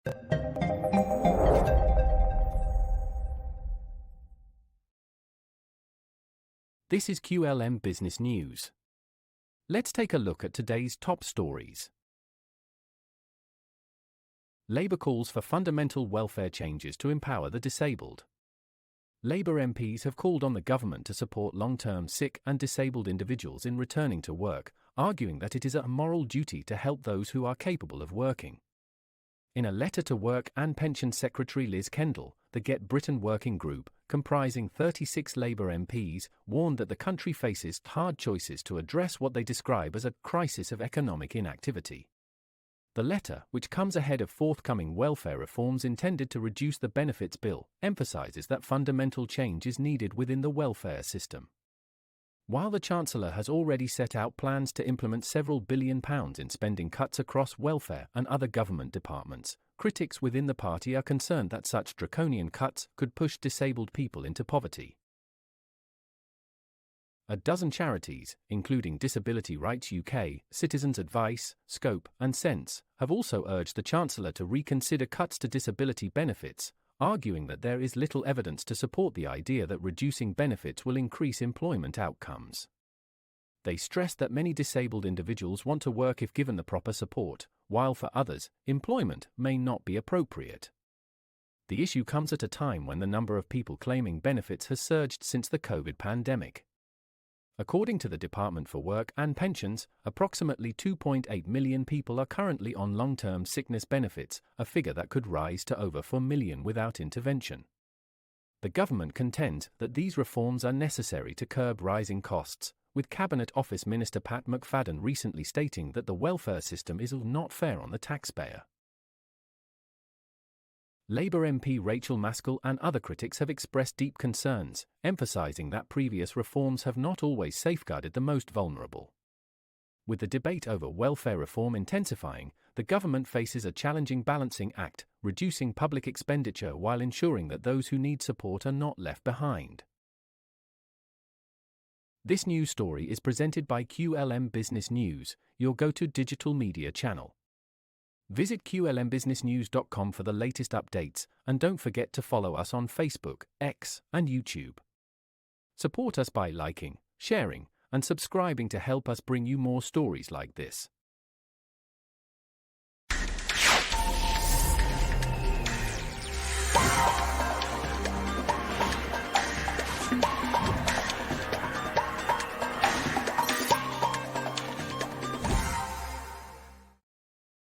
This is QLM Business News. Let's take a look at today's top stories. Labour calls for fundamental welfare changes to empower the disabled. Labour MPs have called on the government to support long-term sick and disabled individuals in returning to work, arguing that it is a moral duty to help those who are capable of working. In a letter to Work and Pensions Secretary Liz Kendall, the Get Britain Working Group, comprising 36 Labour MPs, warned that the country faces hard choices to address what they describe as a crisis of economic inactivity. The letter, which comes ahead of forthcoming welfare reforms intended to reduce the benefits bill, emphasises that fundamental change is needed within the welfare system. While the Chancellor has already set out plans to implement several £billion in spending cuts across welfare and other government departments, critics within the party are concerned that such draconian cuts could push disabled people into poverty. A dozen charities, including Disability Rights UK, Citizens Advice, Scope, and Sense, have also urged the Chancellor to reconsider cuts to disability benefits, arguing that there is little evidence to support the idea that reducing benefits will increase employment outcomes. They stressed that many disabled individuals want to work if given the proper support, while for others, employment may not be appropriate. The issue comes at a time when the number of people claiming benefits has surged since the COVID pandemic. According to the Department for Work and Pensions, approximately 2.8 million people are currently on long-term sickness benefits, a figure that could rise to over 4 million without intervention. The government contends that these reforms are necessary to curb rising costs, with Cabinet Office Minister Pat McFadden recently stating that the welfare system is not fair on the taxpayer. Labour MP Rachel Maskell and other critics have expressed deep concerns, emphasising that previous reforms have not always safeguarded the most vulnerable. With the debate over welfare reform intensifying, the government faces a challenging balancing act, reducing public expenditure while ensuring that those who need support are not left behind. This news story is presented by QLM Business News, your go-to digital media channel. Visit qlmbusinessnews.com for the latest updates, and don't forget to follow us on Facebook, X, and YouTube. Support us by liking, sharing, and subscribing to help us bring you more stories like this.